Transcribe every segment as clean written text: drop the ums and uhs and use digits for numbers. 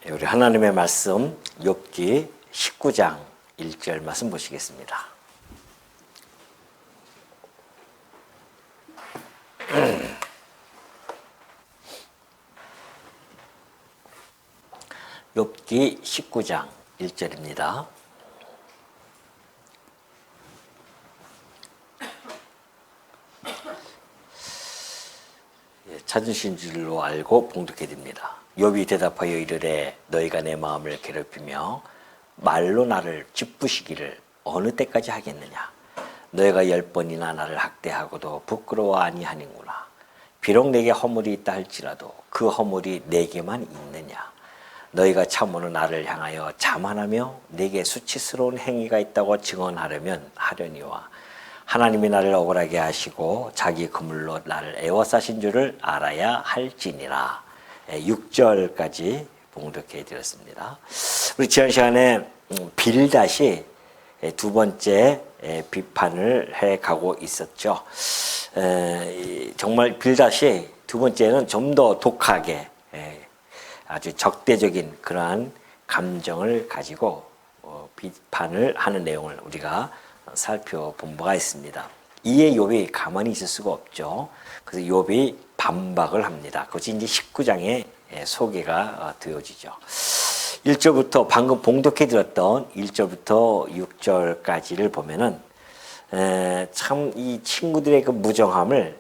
우리 하나님의 말씀 욥기 19장 1절 말씀 보시겠습니다. 욥기 19장 1절입니다. 찾으신 줄로 알고 봉독해 드립니다. 욥이 대답하여 이르되 너희가 내 마음을 괴롭히며 말로 나를 찌푸시기를 어느 때까지 하겠느냐. 너희가 10번이나 나를 학대하고도 부끄러워 아니하는구나. 비록 내게 허물이 있다 할지라도 그 허물이 내게만 있느냐. 너희가 참으로 나를 향하여 자만하며 내게 수치스러운 행위가 있다고 증언하려면 하려니와 하나님이 나를 억울하게 하시고 자기 그물로 나를 애워싸신 줄을 알아야 할지니라. 6절까지 봉독해 드렸습니다. 우리 지난 시간에 빌닷이 두 번째 비판을 해 가고 있었죠. 정말 빌닷이 두 번째는 좀 더 독하게 아주 적대적인 그러한 감정을 가지고 비판을 하는 내용을 우리가 살펴본 바가 있습니다. 이에 욥이 가만히 있을 수가 없죠. 그래서 욥이 반박을 합니다. 그것이 이제 19장에 소개가 되어지죠. 1절부터 방금 봉독해 드렸던 1절부터 6절까지를 보면은 참 이 친구들의 그 무정함을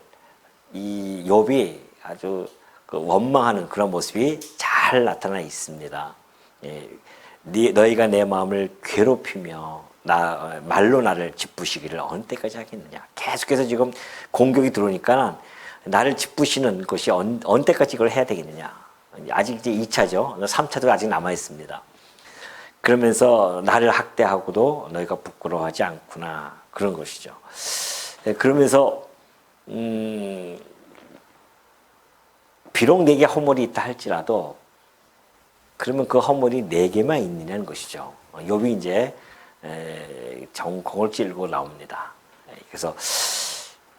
이 욥이 아주 그 원망하는 그런 모습이 잘 나타나 있습니다. 너희가 내 마음을 괴롭히며 말로 나를 찌푸시기를 어느 때까지 하겠느냐. 계속해서 지금 공격이 들어오니까 나를 찌푸시는 것이 어느 때까지 이걸 해야 되겠느냐. 아직 이제 2차죠. 3차도 아직 남아 있습니다. 그러면서 나를 학대하고도 너희가 부끄러워하지 않구나. 그런 것이죠. 그러면서 비록 내게 허물이 있다 할지라도 그러면 그 허물이 내게만 있느냐는 것이죠. 욥이 이제 정공을 찌르고 나옵니다. 그래서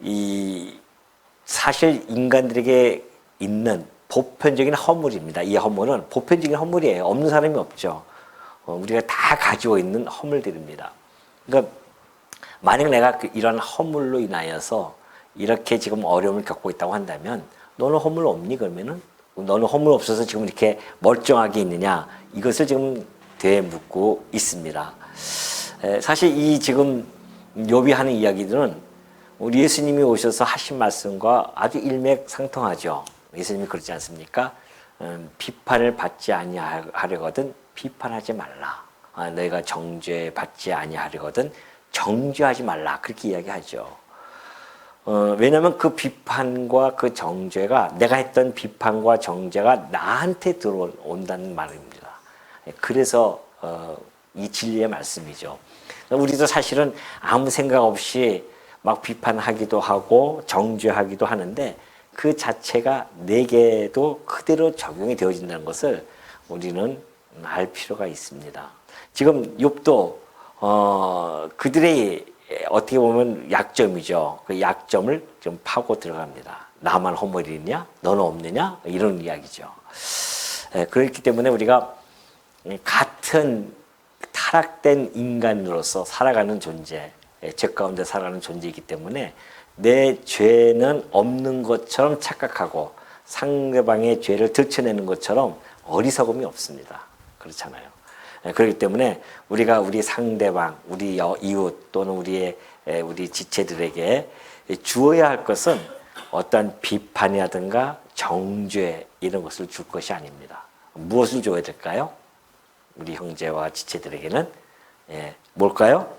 이 사실 인간들에게 있는 보편적인 허물입니다. 이 허물은 보편적인 허물이에요. 없는 사람이 없죠. 우리가 다 가지고 있는 허물들입니다. 그러니까 만약 내가 이런 허물로 인하여서 이렇게 지금 어려움을 겪고 있다고 한다면 너는 허물 없니? 그러면은 너는 허물 없어서 지금 이렇게 멀쩡하게 있느냐? 이것을 지금 되묻고 있습니다. 사실 이 지금 욥이 하는 이야기들은 우리 예수님이 오셔서 하신 말씀과 아주 일맥상통하죠. 예수님이 그러지 않습니까? 비판을 받지 아니하려거든 비판하지 말라. 너희가 정죄 받지 아니하려거든 정죄하지 말라. 그렇게 이야기하죠. 왜냐하면 그 비판과 그 정죄가 내가 했던 비판과 정죄가 나한테 들어온다는 말입니다. 그래서 이 진리의 말씀이죠. 우리도 사실은 아무 생각 없이 막 비판하기도 하고 정죄하기도 하는데 그 자체가 내게도 그대로 적용이 되어진다는 것을 우리는 알 필요가 있습니다. 지금 욥도 그들의 어떻게 보면 약점이죠. 그 약점을 좀 파고 들어갑니다. 나만 허물이 있냐? 너는 없느냐? 이런 이야기죠. 그렇기 때문에 우리가 같은 타락된 인간으로서 살아가는 존재, 죄 가운데 살아가는 존재이기 때문에 내 죄는 없는 것처럼 착각하고 상대방의 죄를 들춰내는 것처럼 어리석음이 없습니다. 그렇잖아요. 그렇기 때문에 우리가 우리 상대방, 우리 이웃 또는 우리 지체들에게 주어야 할 것은 어떤 비판이라든가 정죄 이런 것을 줄 것이 아닙니다. 무엇을 줘야 될까요? 우리 형제와 지체들에게는 뭘까요?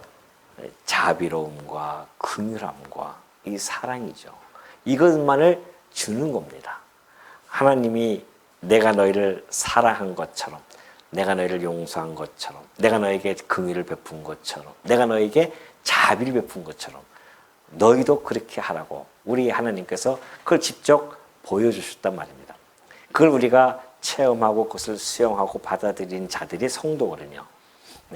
자비로움과 긍휼함과 이 사랑이죠. 이것만을 주는 겁니다. 하나님이 내가 너희를 사랑한 것처럼 내가 너희를 용서한 것처럼 내가 너에게 긍휼을 베푼 것처럼 내가 너에게 자비를 베푼 것처럼 너희도 그렇게 하라고 우리 하나님께서 그걸 직접 보여주셨단 말입니다. 그걸 우리가 체험하고 그것을 수용하고 받아들인 자들이 성도거든요.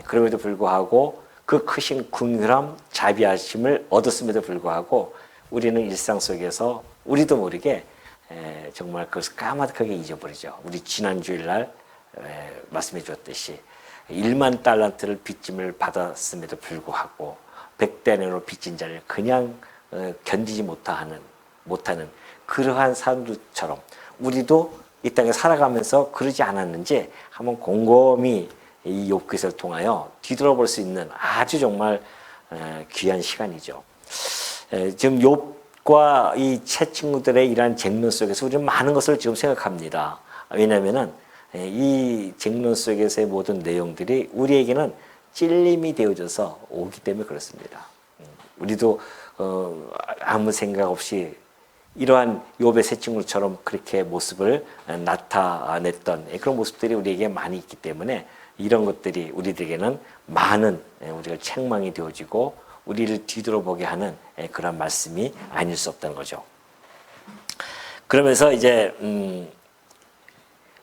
그럼에도 불구하고 그 크신 긍휼함, 자비하심을 얻었음에도 불구하고 우리는 일상 속에서 우리도 모르게 정말 그것을 까마득하게 잊어버리죠. 우리 지난 주일날 말씀해 주었듯이 1만 달란트를 빚짐을 받았음에도 불구하고 100데나리로 빚진 자를 그냥 견디지 못하는 그러한 사람들처럼 우리도 이 땅에 살아가면서 그러지 않았는지 한번 곰곰이 이 욥기서를 통하여 뒤돌아볼 수 있는 아주 정말 귀한 시간이죠. 지금 욥과 이 세 친구들의 이러한 쟁론 속에서 우리는 많은 것을 지금 생각합니다. 왜냐하면은 이 쟁론 속에서의 모든 내용들이 우리에게는 찔림이 되어져서 오기 때문에 그렇습니다. 우리도 아무 생각 없이 이러한 욥의 세 친구처럼 그렇게 모습을 나타냈던 그런 모습들이 우리에게 많이 있기 때문에 이런 것들이 우리들에게는 많은 우리가 책망이 되어지고 우리를 뒤돌아보게 하는 그런 말씀이 아닐 수 없다는 거죠. 그러면서 이제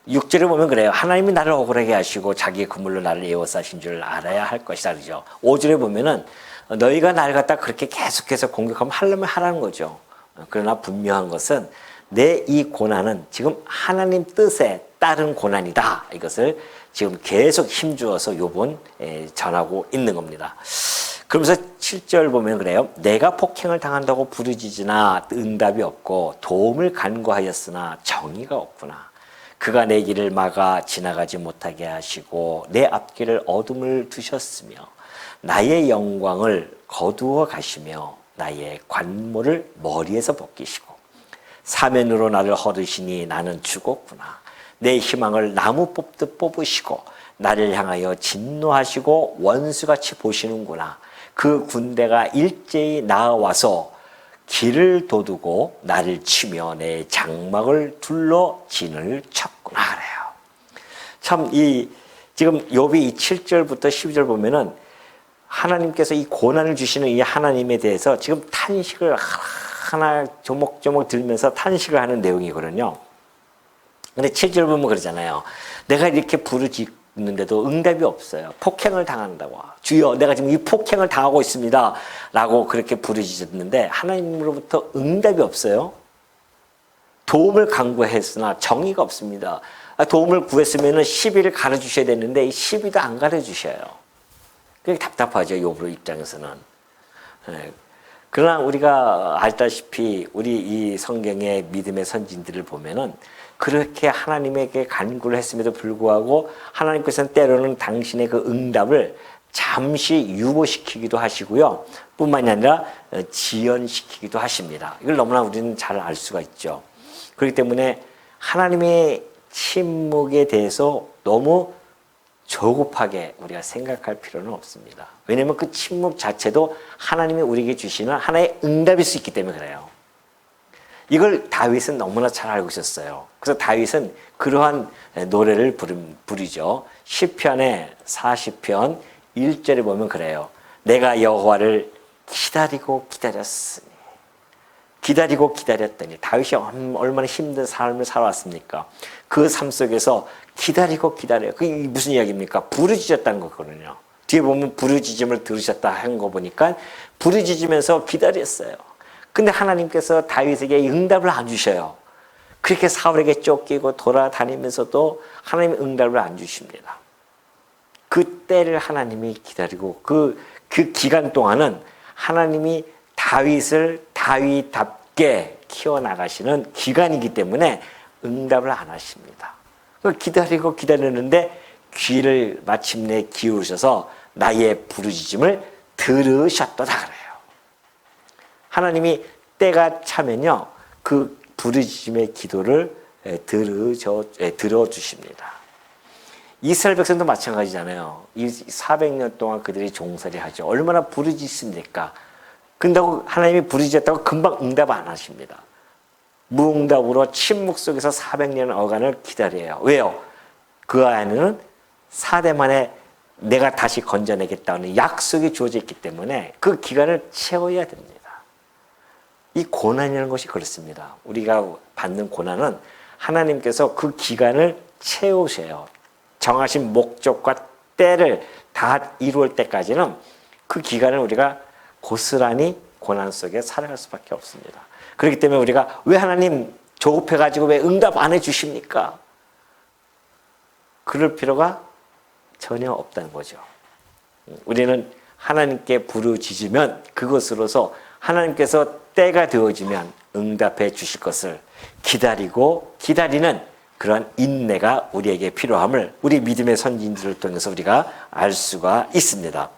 6절에 보면 그래요. 하나님이 나를 억울하게 하시고 자기의 그물로 나를 에워싸신 줄 알아야 할 것이다. 그러죠. 5절에 보면은 너희가 날 갖다 그렇게 계속해서 공격하면 하려면 하라는 거죠. 그러나 분명한 것은 내 이 고난은 지금 하나님 뜻에 따른 고난이다. 이것을 지금 계속 힘주어서 욥은 전하고 있는 겁니다. 그러면서 7절 보면 그래요. 내가 폭행을 당한다고 부르짖으나 응답이 없고 도움을 간구하였으나 정의가 없구나. 그가 내 길을 막아 지나가지 못하게 하시고 내 앞길을 어둠을 두셨으며 나의 영광을 거두어 가시며 나의 관모를 머리에서 벗기시고 사면으로 나를 헐으시니 나는 죽었구나. 내 희망을 나무 뽑듯 뽑으시고 나를 향하여 진노하시고 원수같이 보시는구나. 그 군대가 일제히 나와서 길을 도두고 나를 치며 내 장막을 둘러 진을 쳤구나 그래요. 참 지금 욥이 이 7절부터 12절 보면은 하나님께서 이 고난을 주시는 이 하나님에 대해서 지금 탄식을 하나 조목조목 들면서 탄식을 하는 내용이거든요. 근데 7절 보면 그러잖아요. 내가 이렇게 부르짖는데도 응답이 없어요. 폭행을 당한다고. 주여, 내가 지금 이 폭행을 당하고 있습니다. 라고 그렇게 부르짖었는데 하나님으로부터 응답이 없어요. 도움을 간구했으나 정의가 없습니다. 도움을 구했으면 시비를 가르쳐주셔야 되는데 이 시비도 안 가르쳐주셔요. 그게 답답하죠. 욥의 입장에서는. 그러나 우리가 알다시피 우리 이 성경의 믿음의 선진들을 보면은 그렇게 하나님에게 간구를 했음에도 불구하고 하나님께서는 때로는 당신의 그 응답을 잠시 유보시키기도 하시고요. 뿐만이 아니라 지연시키기도 하십니다. 이걸 너무나 우리는 잘 알 수가 있죠. 그렇기 때문에 하나님의 침묵에 대해서 너무 조급하게 우리가 생각할 필요는 없습니다. 왜냐하면 그 침묵 자체도 하나님이 우리에게 주시는 하나의 응답일 수 있기 때문에 그래요. 이걸 다윗은 너무나 잘 알고 있었어요. 그래서 다윗은 그러한 노래를 부르죠. 시편의 40편 1절에 보면 그래요. 내가 여호와를 기다리고 기다렸으니 기다리고 기다렸더니 다윗이 얼마나 힘든 삶을 살아왔습니까? 그 삶 속에서 기다리고 기다려요. 그게 무슨 이야기입니까? 부르짖었다는 거거든요. 뒤에 보면 부르짖음을 들으셨다 한 거 보니까 부르짖으면서 기다렸어요. 근데 하나님께서 다윗에게 응답을 안 주셔요. 그렇게 사울에게 쫓기고 돌아다니면서도 하나님의 응답을 안 주십니다. 그 때를 하나님이 기다리고 그 기간 동안은 하나님이 다윗을 다윗답게 키워나가시는 기간이기 때문에 응답을 안 하십니다. 기다리고 기다리는데 귀를 마침내 기울으셔서 나의 부르짖음을 들으셨도다 그래요. 하나님이 때가 차면요 그 부르짖음의 기도를 들어주십니다. 이스라엘 백성도 마찬가지잖아요. 이 400년 동안 그들이 종살이 하죠. 얼마나 부르짖습니까? 근다고 하나님이 부르짖었다고 금방 응답 안 하십니다. 무응답으로 침묵 속에서 400년 어간을 기다려요. 왜요? 그 안에는 4대 만에 내가 다시 건져내겠다는 약속이 주어져 있기 때문에 그 기간을 채워야 됩니다. 이 고난이라는 것이 그렇습니다. 우리가 받는 고난은 하나님께서 그 기간을 채우세요. 정하신 목적과 때를 다 이루을 때까지는 그 기간을 우리가 고스란히 고난 속에 살아갈 수밖에 없습니다. 그렇기 때문에 우리가 왜 하나님 조급해가지고 왜 응답 안 해주십니까? 그럴 필요가 전혀 없다는 거죠. 우리는 하나님께 부르짖으면 그것으로서 하나님께서 때가 되어지면 응답해 주실 것을 기다리고 기다리는 그런 인내가 우리에게 필요함을 우리 믿음의 선진들을 통해서 우리가 알 수가 있습니다.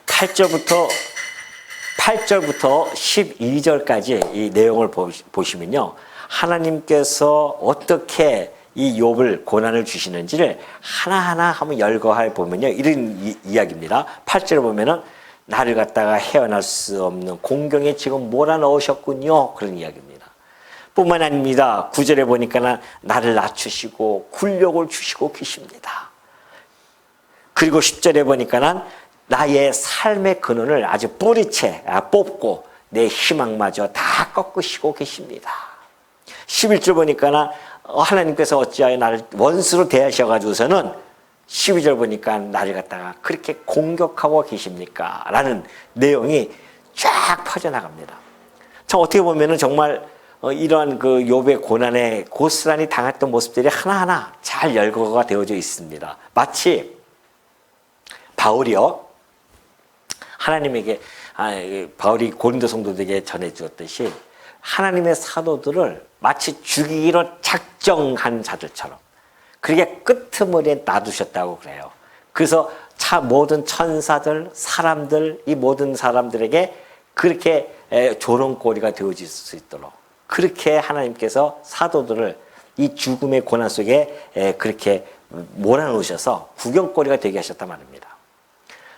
8절부터 12절까지 이 내용을 보시면요. 하나님께서 어떻게 이 욥을 고난을 주시는지를 하나하나 한번 열거해 보면요. 이런 이야기입니다. 8절에 보면은 나를 갖다가 헤어날 수 없는 공경에 지금 몰아넣으셨군요. 그런 이야기입니다. 뿐만 아닙니다. 9절에 보니까 나를 낮추시고 굴욕을 주시고 계십니다. 그리고 10절에 보니까 나의 삶의 근원을 아주 뿌리채 뽑고 내 희망마저 다 꺾으시고 계십니다. 11절 보니까 하나님께서 어찌하여 나를 원수로 대하셔가지고서는 12절 보니까 나를 갖다가 그렇게 공격하고 계십니까? 라는 내용이 쫙 퍼져나갑니다. 참 어떻게 보면은 정말 이러한 그 욥의 고난에 고스란히 당했던 모습들이 하나하나 잘 열거가 되어져 있습니다. 마치 바울이요. 하나님에게 바울이 고린도 성도들에게 전해주었듯이 하나님의 사도들을 마치 죽이기로 작정한 자들처럼 그렇게 끄트머리에 놔두셨다고 그래요. 그래서 모든 천사들, 사람들, 이 모든 사람들에게 그렇게 조롱거리가 되어질 수 있도록 그렇게 하나님께서 사도들을 이 죽음의 고난 속에 그렇게 몰아넣으셔서 구경거리가 되게 하셨단 말입니다.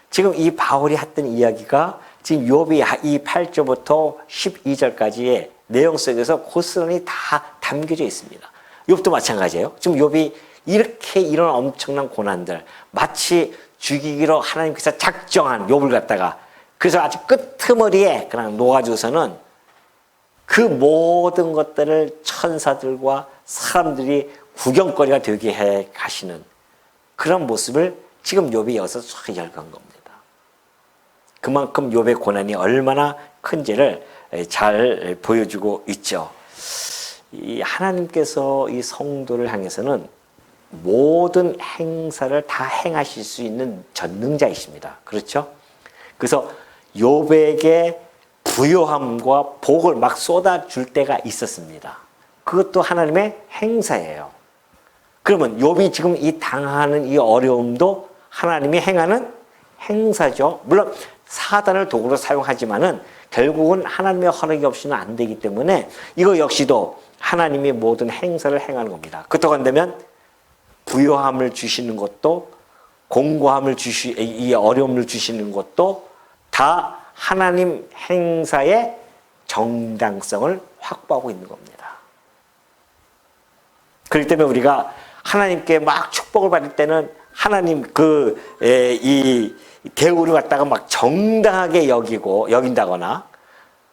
지금 이 바울이 했던 이야기가 지금 욥이 이 8절부터 12절까지의 내용 속에서 고스란히 다 담겨져 있습니다. 욥도 마찬가지예요. 지금 욥이 이렇게 이런 엄청난 고난들 마치 죽이기로 하나님께서 작정한 욥을 갖다가 그래서 아주 끄트머리에 그냥 놓아줘서는 그 모든 것들을 천사들과 사람들이 구경거리가 되게 해 가시는 그런 모습을 지금 욥이 여기서 쫙 열거한 겁니다. 그만큼 욥의 고난이 얼마나 큰지를 잘 보여주고 있죠. 이 하나님께서 이 성도를 향해서는 모든 행사를 다 행하실 수 있는 전능자이십니다. 그렇죠? 그래서 욥에게 부요함과 복을 막 쏟아줄 때가 있었습니다. 그것도 하나님의 행사예요. 그러면 욥이 지금 이 당하는 이 어려움도 하나님이 행하는 행사죠. 물론 사단을 도구로 사용하지만은 결국은 하나님의 허락이 없이는 안 되기 때문에 이거 역시도 하나님이 모든 행사를 행하는 겁니다. 그렇다고 한다면 부요함을 주시는 것도 공고함을 이 어려움을 주시는 것도 다 하나님 행사의 정당성을 확보하고 있는 겁니다. 그렇기 때문에 우리가 하나님께 막 축복을 받을 때는 하나님 이 대우를 갖다가 막 정당하게 여긴다거나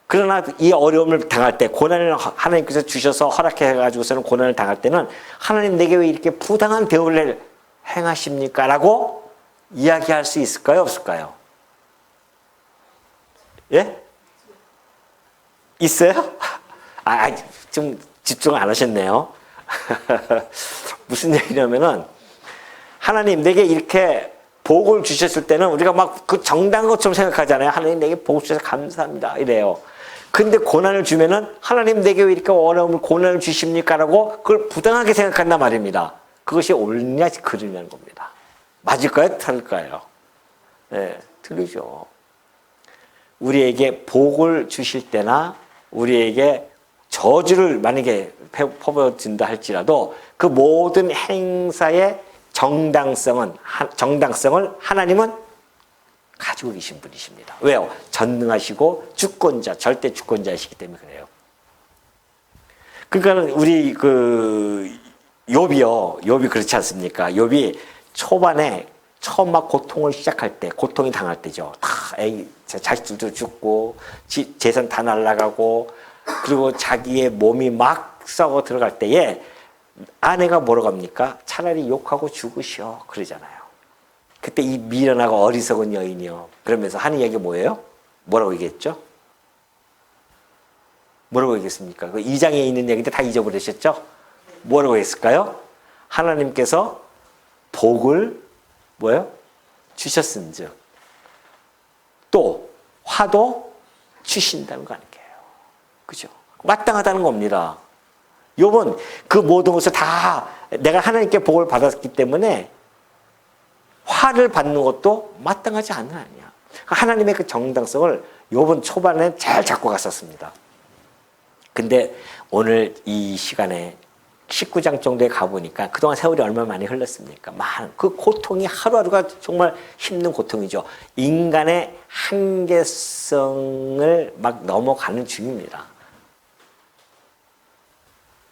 그러나 이 어려움을 당할 때 고난을 하나님께서 주셔서 허락해 가지고서는 고난을 당할 때는 하나님 내게 왜 이렇게 부당한 대우를 행하십니까? 라고 이야기할 수 있을까요? 없을까요? 예? 있어요? 좀 집중 안 하셨네요. 무슨 얘기냐면은 하나님 내게 이렇게 복을 주셨을 때는 우리가 막 그 정당한 것처럼 생각하잖아요. 하나님 내게 복 주셔서 감사합니다. 이래요. 근데 고난을 주면은 하나님 내게 왜 이렇게 고난을 주십니까? 라고 그걸 부당하게 생각한단 말입니다. 그것이 옳냐 그르냐는 겁니다. 맞을까요? 틀릴까요? 네, 틀리죠. 우리에게 복을 주실 때나 우리에게 저주를 만약에 퍼부어진다 할지라도 그 모든 행사의 정당성을 하나님은 가지고 계신 분이십니다. 왜요? 전능하시고 주권자, 절대 주권자이시기 때문에 그래요. 그러니까 우리 욥이 그렇지 않습니까? 욥이 초반에 처음 막 고통을 시작할 때, 고통이 당할 때죠. 자식들도 죽고 재산 다 날아가고 그리고 자기의 몸이 막 썩어 들어갈 때에 아내가 뭐라고 합니까? 차라리 욕하고 죽으시오 그러잖아요. 그때 이 미련하고 어리석은 여인이요. 그러면서 하는 얘기 뭐예요? 뭐라고 얘기했죠? 뭐라고 얘기했습니까? 그 2장에 있는 얘기인데 다 잊어버리셨죠? 뭐라고 했을까요? 하나님께서 복을 뭐요? 주셨은즉 또 화도 주신다는 거 아니에요. 그죠? 마땅하다는 겁니다. 욥은 그 모든 것을 다 내가 하나님께 복을 받았기 때문에 화를 받는 것도 마땅하지 않은 아니야. 하나님의 그 정당성을 욥은 초반에 잘 잡고 갔었습니다. 근데 오늘 이 시간에 19장 정도에 가보니까 그동안 세월이 얼마나 많이 흘렀습니까? 많은 그 고통이 하루하루가 정말 힘든 고통이죠. 인간의 한계성을 막 넘어가는 중입니다.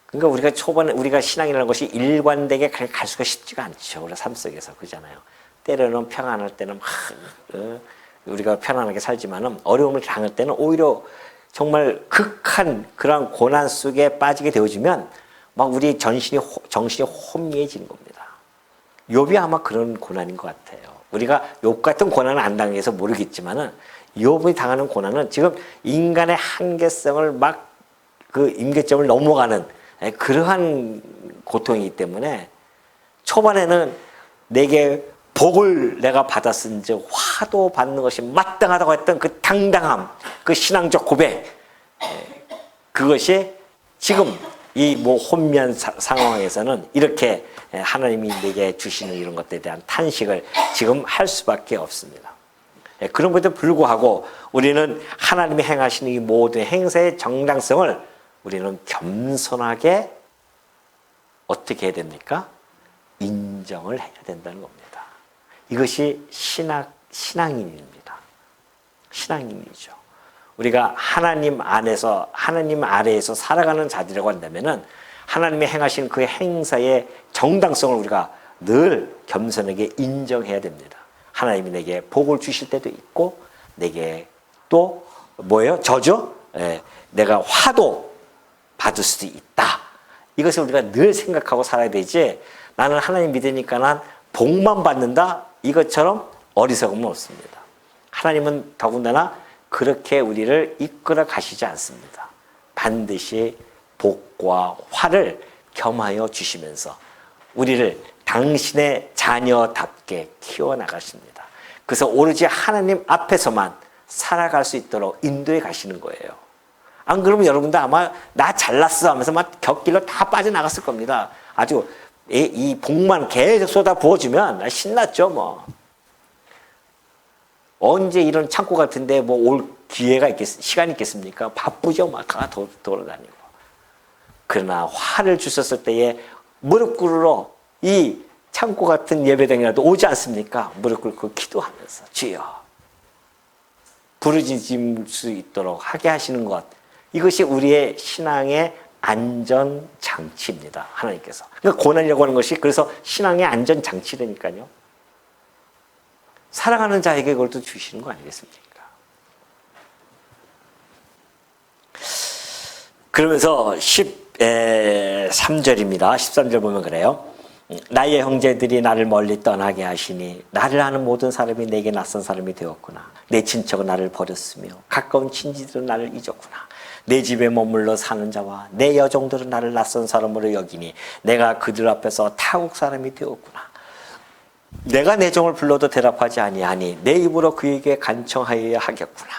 그러니까 우리가 초반에 우리가 신앙이라는 것이 일관되게 갈 수가 쉽지가 않죠. 우리 삶 속에서 그잖아요. 때로는 평안할 때는 막 우리가 편안하게 살지만은 어려움을 당할 때는 오히려 정말 극한 그런 고난 속에 빠지게 되어지면 막 우리 정신이 혼미해지는 겁니다. 욥이 아마 그런 고난인 것 같아요. 우리가 욥 같은 고난을 안 당해서 모르겠지만은 욥이 당하는 고난은 지금 인간의 한계성을 막 그 임계점을 넘어가는 그러한 고통이기 때문에 초반에는 내게 복을 내가 받았은즉 화도 받는 것이 마땅하다고 했던 그 당당함, 그 신앙적 고백, 그것이 지금 이 뭐 혼미한 상황에서는 이렇게 하나님이 내게 주시는 이런 것들에 대한 탄식을 지금 할 수밖에 없습니다. 그럼에도 불구하고 우리는 하나님이 행하시는 이 모든 행사의 정당성을 우리는 겸손하게 어떻게 해야 됩니까? 인정을 해야 된다는 겁니다. 이것이 신앙인입니다. 신앙인이죠. 우리가 하나님 안에서, 하나님 아래에서 살아가는 자들이라고 한다면은 하나님이 행하신 그 행사의 정당성을 우리가 늘 겸손하게 인정해야 됩니다. 하나님이 내게 복을 주실 때도 있고, 내게 또 뭐예요? 저죠? 내가 화도 받을 수도 있다. 이것을 우리가 늘 생각하고 살아야 되지, 나는 하나님 믿으니까 난 복만 받는다. 이것처럼 어리석음은 없습니다. 하나님은 더군다나 그렇게 우리를 이끌어 가시지 않습니다. 반드시 복과 화를 겸하여 주시면서 우리를 당신의 자녀답게 키워나가십니다. 그래서 오로지 하나님 앞에서만 살아갈 수 있도록 인도해 가시는 거예요. 안 그러면 여러분도 아마 나 잘났어 하면서 막 곁길로 다 빠져나갔을 겁니다. 아주 이 복만 계속 쏟아 부어주면 신났죠 뭐. 언제 이런 창고 같은데 뭐 올 기회가 시간이 있겠습니까? 바쁘죠 막 다 돌아다니고. 그러나 화를 주셨을 때에 무릎 꿇으러 이 창고 같은 예배당이라도 오지 않습니까? 무릎 꿇고 기도하면서 주여 부르짖을 수 있도록 하게 하시는 것, 이것이 우리의 신앙의 안전장치입니다. 하나님께서. 그러니까 고난이라고 하는 것이 그래서 신앙의 안전장치라니까요. 사랑하는 자에게 그걸 또 주시는 거 아니겠습니까? 그러면서 13절입니다. 13절 보면 그래요. 나의 형제들이 나를 멀리 떠나게 하시니 나를 아는 모든 사람이 내게 낯선 사람이 되었구나. 내 친척은 나를 버렸으며 가까운 친지들은 나를 잊었구나. 내 집에 머물러 사는 자와 내 여종들은 나를 낯선 사람으로 여기니 내가 그들 앞에서 타국 사람이 되었구나. 내가 내 종을 불러도 대답하지 아니하니 내 입으로 그에게 간청하여야 하겠구나.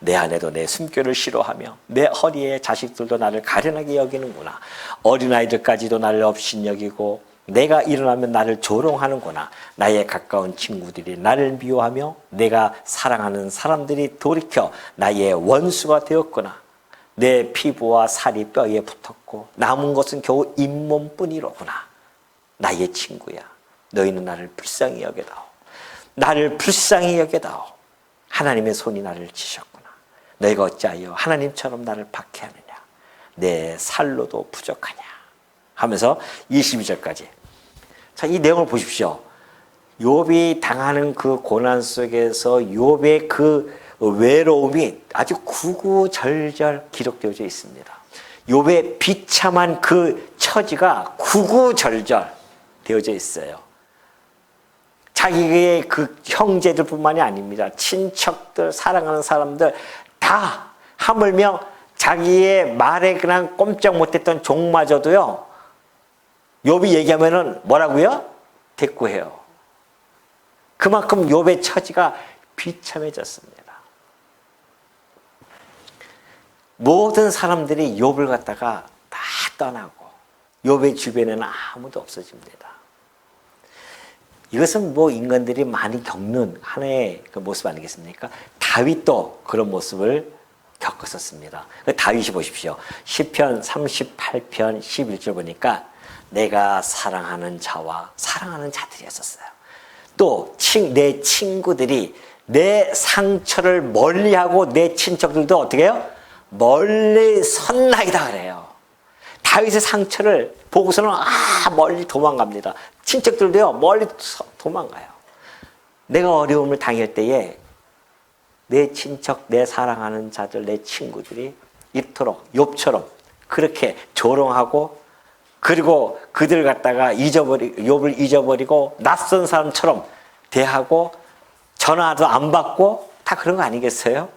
내 아내도 내 숨결을 싫어하며 내 허리에 자식들도 나를 가련하게 여기는구나. 어린아이들까지도 나를 업신여기고 내가 일어나면 나를 조롱하는구나. 나의 가까운 친구들이 나를 미워하며 내가 사랑하는 사람들이 돌이켜 나의 원수가 되었구나. 내 피부와 살이 뼈에 붙었고 남은 것은 겨우 잇몸뿐이로구나. 나의 친구야, 너희는 나를 불쌍히 여겨다오. 나를 불쌍히 여겨다오. 하나님의 손이 나를 치셨구나. 너희가 어찌하여 하나님처럼 나를 박해하느냐. 내 살로도 부족하냐 하면서 22절까지. 자, 이 내용을 보십시오. 욥이 당하는 그 고난 속에서 욥의 그 외로움이 아주 구구절절 기록되어져 있습니다. 욥의 비참한 그 처지가 구구절절 되어져 있어요. 자기의 그 형제들뿐만이 아닙니다. 친척들, 사랑하는 사람들 다, 하물며 자기의 말에 그냥 꼼짝 못했던 종마저도요, 욥이 얘기하면은 뭐라고요? 대꾸해요. 그만큼 욥의 처지가 비참해졌습니다. 모든 사람들이 욥을 갖다가 다 떠나고 욥의 주변에는 아무도 없어집니다. 이것은 뭐 인간들이 많이 겪는 하나의 그 모습 아니겠습니까? 다윗도 그런 모습을 겪었었습니다. 다윗이 보십시오. 시편 38편 11절 보니까 내가 사랑하는 자와 사랑하는 자들이었었어요. 또 내 친구들이 내 상처를 멀리하고 내 친척들도 어떻게 해요? 멀리 선나이다 그래요. 다윗의 상처를 보고서는 멀리 도망갑니다. 친척들도요 멀리 도망가요. 내가 어려움을 당할 때에 내 친척, 내 사랑하는 자들, 내 친구들이 이토록 욥처럼 그렇게 조롱하고 그리고 그들 갖다가 욥을 잊어버리고 낯선 사람처럼 대하고 전화도 안 받고 다 그런 거 아니겠어요?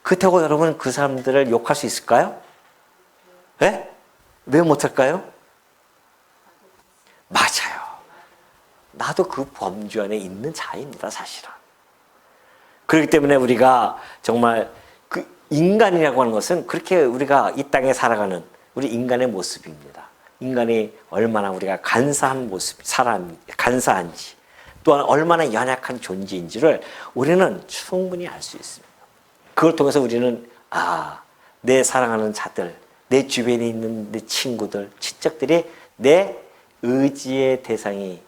그렇다고 여러분 그 사람들을 욕할 수 있을까요? 네? 왜 못할까요? 맞아요. 나도 그 범주 안에 있는 자입니다, 사실은. 그렇기 때문에 우리가 정말 그 인간이라고 하는 것은 그렇게 우리가 이 땅에 살아가는 우리 인간의 모습입니다. 인간이 얼마나 우리가 간사한 모습, 간사한지 또한 얼마나 연약한 존재인지를 우리는 충분히 알 수 있습니다. 그걸 통해서 우리는 내 사랑하는 자들, 내 주변에 있는 내 친구들, 친척들이 내 의지의 대상이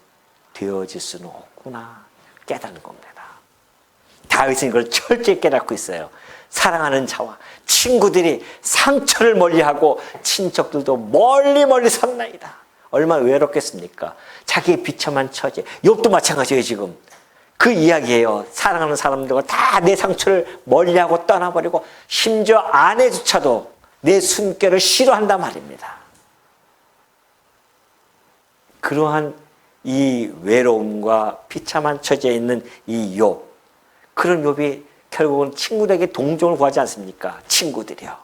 되어질 수는 없구나 깨닫는 겁니다. 다윗은 이걸 철저히 깨닫고 있어요. 사랑하는 자와 친구들이 상처를 멀리하고 친척들도 멀리 섰나이다. 얼마나 외롭겠습니까? 자기의 비참한 처지. 욥도 마찬가지예요. 지금 그 이야기예요. 사랑하는 사람들과 다 내 상처를 멀리하고 떠나버리고 심지어 아내조차도 내 숨결을 싫어한단 말입니다. 그러한 이 외로움과 비참한 처지에 있는 이 욥, 그런 욥이 결국은 친구들에게 동정을 구하지 않습니까? 친구들이요,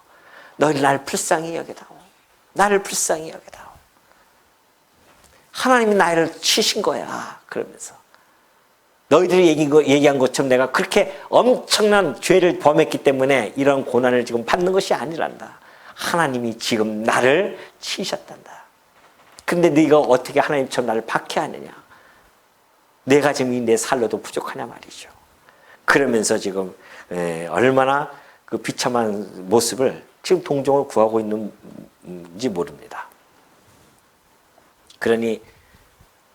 너희 나를 불쌍히 여겨다오. 나를 불쌍히 여겨다오. 하나님이 나를 치신 거야. 그러면서 너희들이 얘기한 것처럼 내가 그렇게 엄청난 죄를 범했기 때문에 이런 고난을 지금 받는 것이 아니란다. 하나님이 지금 나를 치셨단다. 근데 네가 어떻게 하나님처럼 나를 박해하느냐? 내가 지금 내 살로도 부족하냐 말이죠. 그러면서 지금 얼마나 그 비참한 모습을 지금 동정을 구하고 있는지 모릅니다. 그러니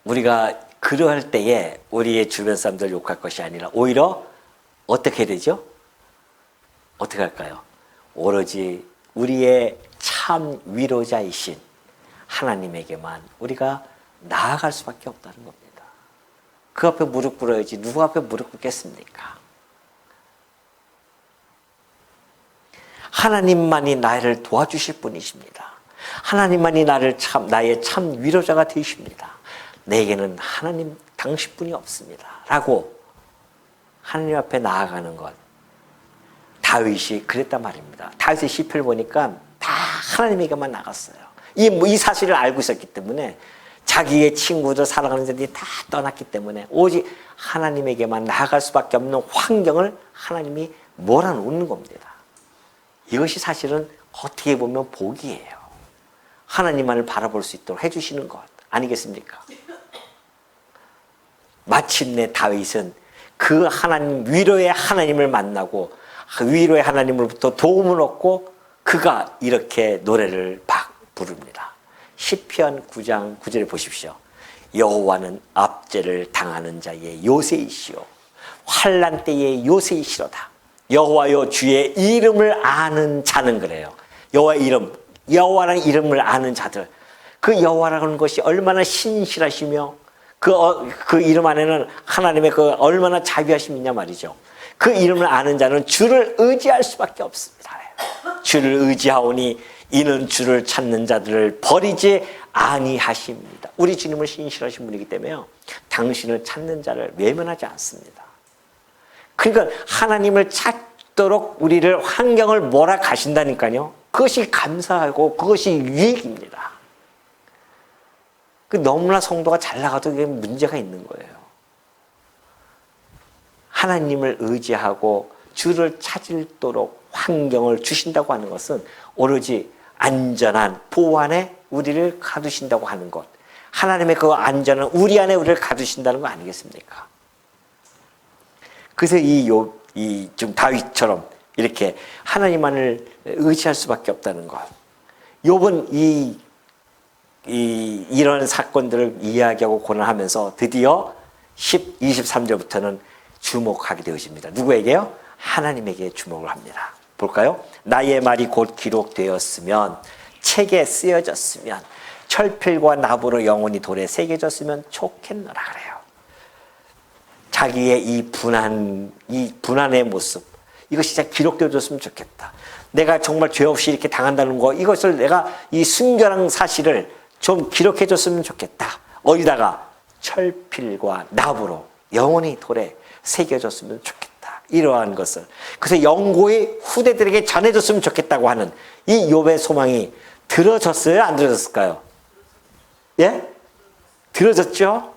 우리가 그러할 때에 우리의 주변 사람들 욕할 것이 아니라 오히려 어떻게 해야 되죠? 어떻게 할까요? 오로지 우리의 참 위로자이신 하나님에게만 우리가 나아갈 수밖에 없다는 겁니다. 그 앞에 무릎 꿇어야지 누구 앞에 무릎 꿇겠습니까? 하나님만이 나를 도와주실 분이십니다. 하나님만이 나의 참 위로자가 되십니다. 내게는 하나님 당신뿐이 없습니다. 라고 하나님 앞에 나아가는 것. 다윗이 그랬단 말입니다. 다윗의 시편을 보니까 다 하나님에게만 나갔어요. 이 사실을 알고 있었기 때문에 자기의 친구들 사랑하는 자들이 다 떠났기 때문에 오직 하나님에게만 나아갈 수밖에 없는 환경을 하나님이 몰아놓는 겁니다. 이것이 사실은 어떻게 보면 복이에요. 하나님만을 바라볼 수 있도록 해주시는 것 아니겠습니까? 마침내 다윗은 그 하나님, 위로의 하나님을 만나고 위로의 하나님으로부터 도움을 얻고 그가 이렇게 노래를 부릅니다. 시편 9장 9절에 보십시오. 여호와는 압제를 당하는 자의 요새이시오 환난 때의 요새이시로다. 여호와여 주의 이름을 아는 자는 그래요. 여호와의 이름, 여호와라는 이름을 아는 자들. 그 여호와라는 것이 얼마나 신실하시며 그 이름 안에는 하나님의 그 얼마나 자비하심이 있냐 말이죠. 그 이름을 아는 자는 주를 의지할 수밖에 없습니다. 주를 의지하오니 이는 주를 찾는 자들을 버리지 아니하십니다. 우리 주님은 신실하신 분이기 때문에요. 당신을 찾는 자를 외면하지 않습니다. 그러니까 하나님을 찾도록 우리를 환경을 몰아가신다니까요. 그것이 감사하고 그것이 유익입니다. 너무나 성도가 잘 나가도 그게 문제가 있는 거예요. 하나님을 의지하고 주를 찾도록 환경을 주신다고 하는 것은 오로지 안전한 보호 안에 우리를 가두신다고 하는 것. 하나님의 그 안전한 우리 안에 우리를 가두신다는 거 아니겠습니까? 그래서 좀 다윗처럼 이렇게 하나님만을 의지할 수밖에 없다는 것. 욥은 이런 사건들을 이야기하고 고난하면서 드디어 23절부터는 주목하게 되어집니다. 누구에게요? 하나님에게 주목을 합니다. 볼까요? 나의 말이 곧 기록되었으면, 책에 쓰여졌으면, 철필과 나무로 영원히 돌에 새겨졌으면 좋겠노라 그래요. 자기의 이 분한의 모습, 이것이 진짜 기록되어졌으면 좋겠다. 내가 정말 죄 없이 이렇게 당한다는 거, 이것을 내가 이 순결한 사실을 좀 기록해줬으면 좋겠다. 어디다가? 철필과 나무로 영원히 돌에 새겨졌으면 좋겠다. 이러한 것을. 그래서 영고의 후대들에게 전해줬으면 좋겠다고 하는 이 욥의 소망이 들어졌어요? 안 들어졌을까요? 예? 들어졌죠?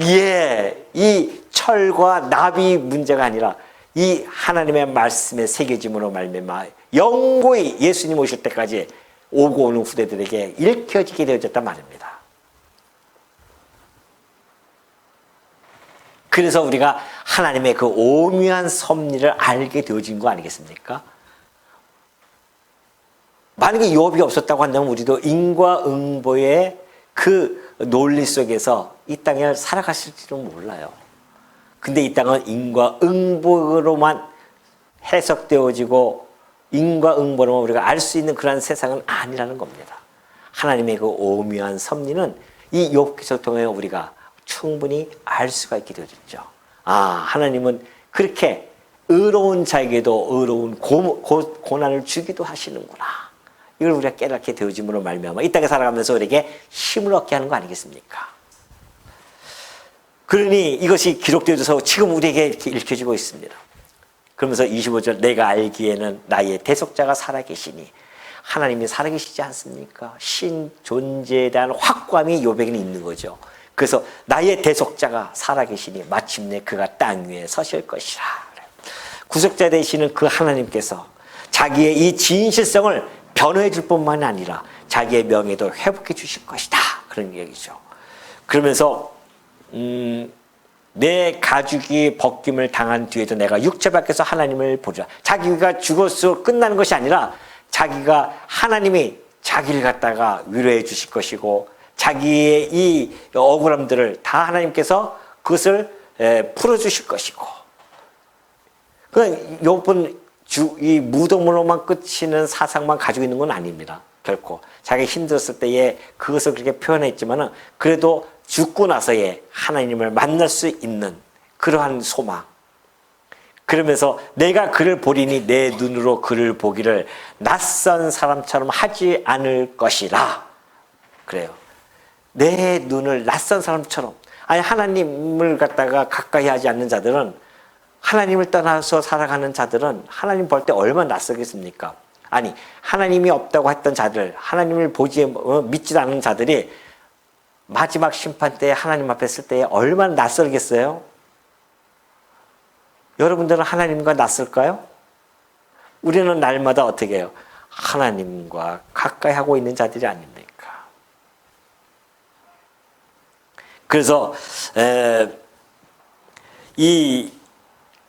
예. 이 철과 나비 문제가 아니라 이 하나님의 말씀에 새겨짐으로 말미암아 영고히 예수님 오실 때까지 오고 오는 후대들에게 읽혀지게 되어졌단 말입니다. 그래서 우리가 하나님의 그 오묘한 섭리를 알게 되어진 거 아니겠습니까? 만약에 욥이 없었다고 한다면 우리도 인과응보의 그 논리 속에서 이 땅을 살아갔을지도 몰라요. 근데 이 땅은 인과응보로만 해석되어지고 인과응보로만 우리가 알 수 있는 그런 세상은 아니라는 겁니다. 하나님의 그 오묘한 섭리는 이 욥기를 통해 우리가 충분히 알 수가 있게 되어졌죠. 아, 하나님은 그렇게 의로운 자에게도 의로운 고난을 주기도 하시는구나. 이걸 우리가 깨닫게 되어짐으로 말미암아 이 땅에 살아가면서 우리에게 힘을 얻게 하는 거 아니겠습니까? 그러니 이것이 기록되어져서 지금 우리에게 이렇게 읽혀지고 있습니다. 그러면서 25절 내가 알기에는 나의 대속자가 살아계시니 하나님이 살아계시지 않습니까? 신 존재에 대한 확고함이 욥에게는 있는 거죠. 그래서 나의 대속자가 살아계시니 마침내 그가 땅 위에 서실 것이라. 구속자 되시는 그 하나님께서 자기의 이 진실성을 변호해 줄 뿐만 아니라 자기의 명예도 회복해 주실 것이다. 그런 얘기죠. 그러면서 내 가죽이 벗김을 당한 뒤에도 내가 육체 밖에서 하나님을 보리라. 자기가 죽어서 끝나는 것이 아니라 자기가 하나님이 자기를 갖다가 위로해 주실 것이고 자기의 이 억울함들을 다 하나님께서 그것을 풀어주실 것이고. 그 욥은 이 무덤으로만 끝이는 사상만 가지고 있는 건 아닙니다. 결코. 자기가 힘들었을 때에 그것을 그렇게 표현했지만은 그래도 죽고 나서에 하나님을 만날 수 있는 그러한 소망. 그러면서 내가 그를 보리니 내 눈으로 그를 보기를 낯선 사람처럼 하지 않을 것이라. 그래요. 내 눈을 낯선 사람처럼. 아니 하나님을 갖다가 가까이 하지 않는 자들은 하나님을 떠나서 살아가는 자들은 하나님 볼 때 얼마나 낯설겠습니까? 아니 하나님이 없다고 했던 자들, 하나님을 믿지 않는 자들이 마지막 심판 때 하나님 앞에 설 때 얼마나 낯설겠어요? 여러분들은 하나님과 낯설까요? 우리는 날마다 어떻게 해요? 하나님과 가까이 하고 있는 자들이 아닙니까? 그래서 이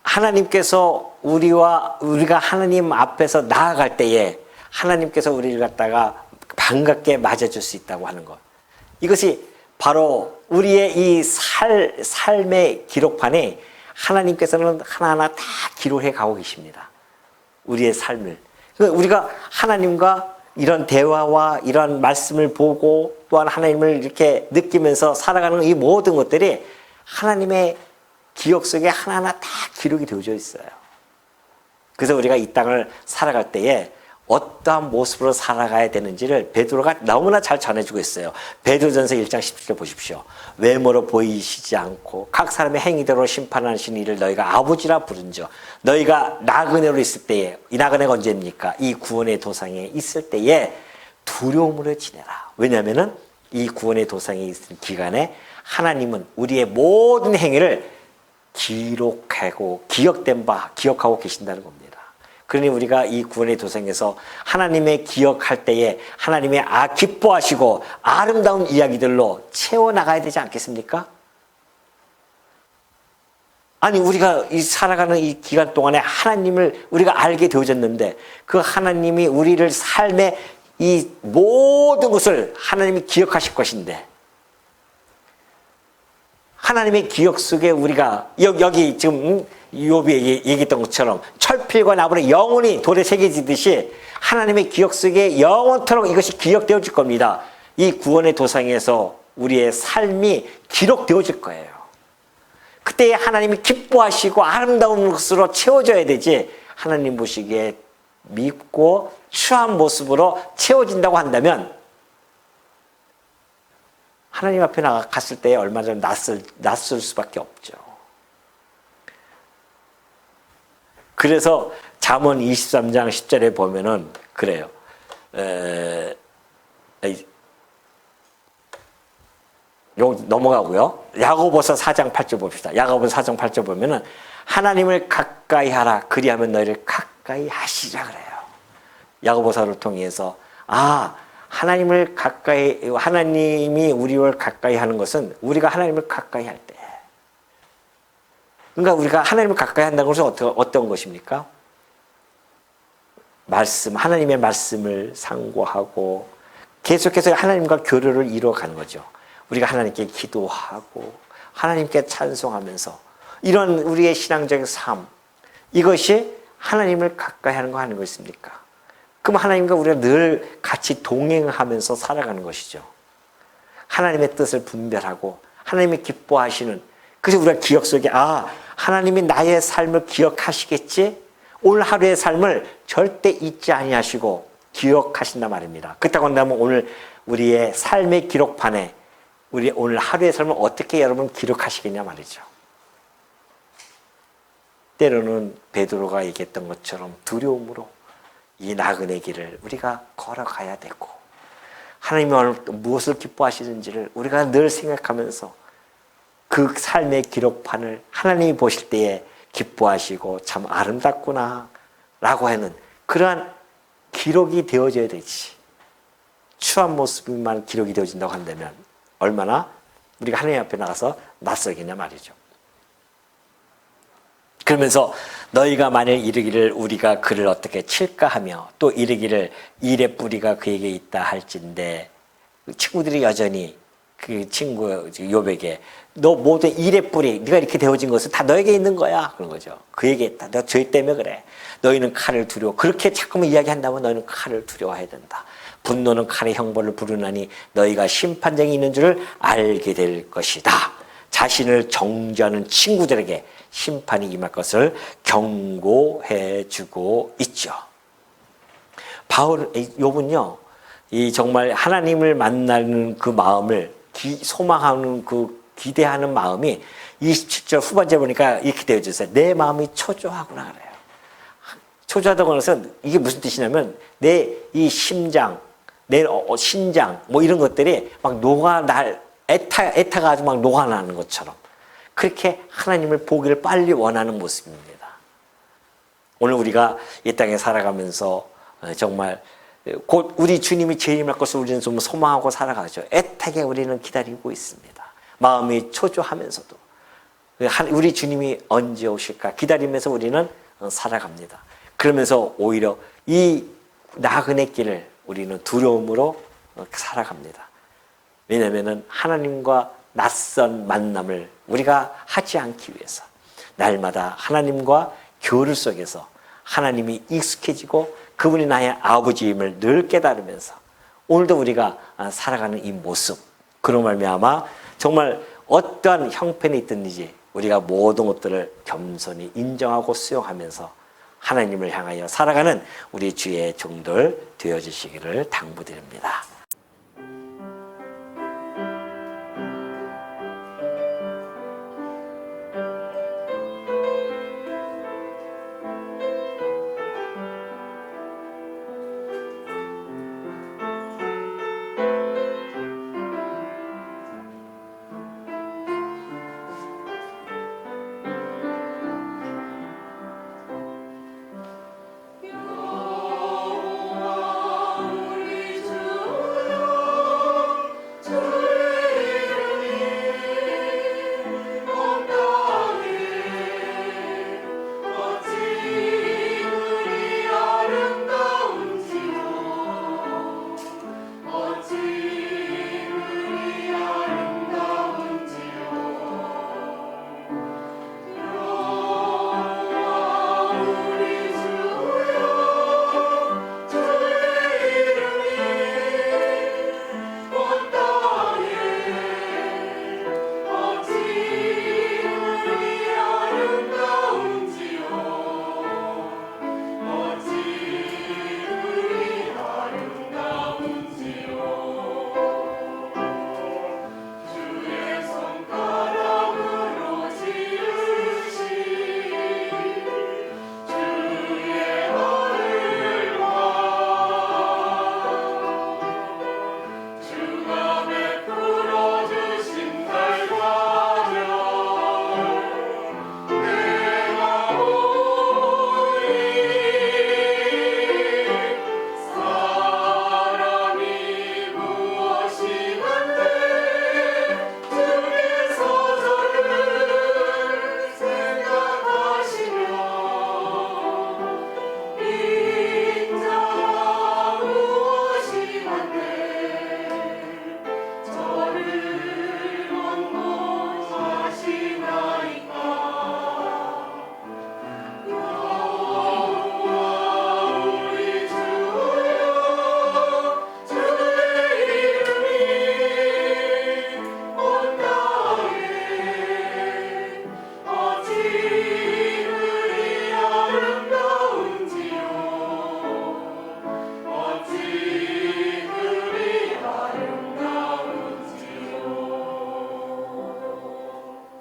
하나님께서 우리가 하나님 앞에서 나아갈 때에 하나님께서 우리를 갖다가 반갑게 맞아줄 수 있다고 하는 것. 이것이 바로 우리의 이 삶의 기록판에 하나님께서는 하나하나 다 기록해 가고 계십니다. 우리의 삶을. 우리가 하나님과 이런 대화와 이런 말씀을 보고 또한 하나님을 이렇게 느끼면서 살아가는 이 모든 것들이 하나님의 기억 속에 하나하나 다 기록이 되어져 있어요. 그래서 우리가 이 땅을 살아갈 때에 어떠한 모습으로 살아가야 되는지를 베드로가 너무나 잘 전해주고 있어요. 베드로전서 1장 17절 보십시오. 외모로 보이시지 않고 각 사람의 행위대로 심판하시는 이를 너희가 아버지라 부른즉 너희가 나그네로 있을 때에, 이 나그네가 언제입니까? 이 구원의 도상에 있을 때에 두려움으로 지내라. 왜냐하면은 이 구원의 도상에 있을 기간에 하나님은 우리의 모든 행위를 기록하고 기억하고 계신다는 겁니다. 그러니 우리가 이 구원의 도상에서 하나님의 기억할 때에 하나님의 기뻐하시고 아름다운 이야기들로 채워나가야 되지 않겠습니까? 아니 우리가 이 살아가는 이 기간 동안에 하나님을 우리가 알게 되어졌는데 그 하나님이 우리를 삶의 이 모든 것을 하나님이 기억하실 것인데 하나님의 기억 속에 우리가 여기 지금 욥이 얘기했던 것처럼 철필과 나무로 영원히 돌에 새겨지듯이 하나님의 기억 속에 영원토록 이것이 기억되어질 겁니다. 이 구원의 도상에서 우리의 삶이 기록되어질 거예요. 그때 하나님이 기뻐하시고 아름다운 것으로 채워져야 되지 하나님 보시기에 밉고 추한 모습으로 채워진다고 한다면 하나님 앞에 나갔을 때 얼마나 낯설 수밖에 없죠. 그래서 잠언 23장 10절에 보면은 그래요. 넘어가고요. 야고보서 4장 8절 봅시다. 야고보서 4장 8절 보면은 하나님을 가까이 하라. 그리하면 너희를 가까이 하시라 그래요. 야고보서를 통해서 하나님이 우리를 가까이 하는 것은 우리가 하나님을 가까이 할 때. 그러니까 우리가 하나님을 가까이 한다는 것은 어떤 것입니까? 하나님의 말씀을 상고하고 계속해서 하나님과 교류를 이루어가는 거죠. 우리가 하나님께 기도하고 하나님께 찬송하면서 이런 우리의 신앙적인 삶, 이것이 하나님을 가까이 하는 거 아닌 것입니까? 그럼 하나님과 우리가 늘 같이 동행하면서 살아가는 것이죠. 하나님의 뜻을 분별하고 하나님이 기뻐하시는, 그래서 우리가 기억 속에 하나님이 나의 삶을 기억하시겠지? 오늘 하루의 삶을 절대 잊지 아니하시고 기억하신단 말입니다. 그렇다고 한다면 오늘 우리의 삶의 기록판에 우리 오늘 하루의 삶을 어떻게 여러분 기록하시겠냐 말이죠. 때로는 베드로가 얘기했던 것처럼 두려움으로 이 나그네 길을 우리가 걸어가야 되고 하나님이 오늘 무엇을 기뻐하시는지를 우리가 늘 생각하면서 그 삶의 기록판을 하나님이 보실 때에 기뻐하시고 참 아름답구나 라고 하는 그러한 기록이 되어져야 되지. 추한 모습만 기록이 되어진다고 한다면 얼마나 우리가 하나님 앞에 나가서 낯설겠냐 말이죠. 그러면서 너희가 만일 이르기를 우리가 그를 어떻게 칠까 하며 또 이르기를 일의 뿌리가 그에게 있다 할진대, 친구들이 여전히 그 친구 욥에게 너 모든 일의 뿌리, 네가 이렇게 되어진 것은 다 너에게 있는 거야 그런 거죠. 그에게 있다. 너 죄 때문에 그래. 너희는 칼을 두려워. 그렇게 자꾸만 이야기한다면 너희는 칼을 두려워해야 된다. 분노는 칼의 형벌을 부르나니 너희가 심판장이 있는 줄을 알게 될 것이다. 자신을 정죄하는 친구들에게 심판이 임할 것을 경고해 주고 있죠. 욥은요, 이 정말 하나님을 만나는 그 마음을 소망하는 그 기대하는 마음이 27절 후반절 보니까 이렇게 되어 있어요. 내 마음이 초조하구나 그래요. 초조하다고 해서 이게 무슨 뜻이냐면 내 이 심장, 내 신장 뭐 이런 것들이 막 애타가 아주 막 녹아나는 것처럼 그렇게 하나님을 보기를 빨리 원하는 모습입니다. 오늘 우리가 이 땅에 살아가면서 정말 곧 우리 주님이 재림할 것을 우리는 좀 소망하고 살아가죠. 애타게 우리는 기다리고 있습니다. 마음이 초조하면서도 우리 주님이 언제 오실까 기다리면서 우리는 살아갑니다. 그러면서 오히려 이 나그네 길을 우리는 두려움으로 살아갑니다. 왜냐하면 하나님과 낯선 만남을 우리가 하지 않기 위해서 날마다 하나님과 교류 속에서 하나님이 익숙해지고 그분이 나의 아버지임을 늘 깨달으면서 오늘도 우리가 살아가는 이 모습, 그런 말미암아 정말 어떠한 형편이 있든지 우리가 모든 것들을 겸손히 인정하고 수용하면서 하나님을 향하여 살아가는 우리 주의 종들 되어주시기를 당부드립니다.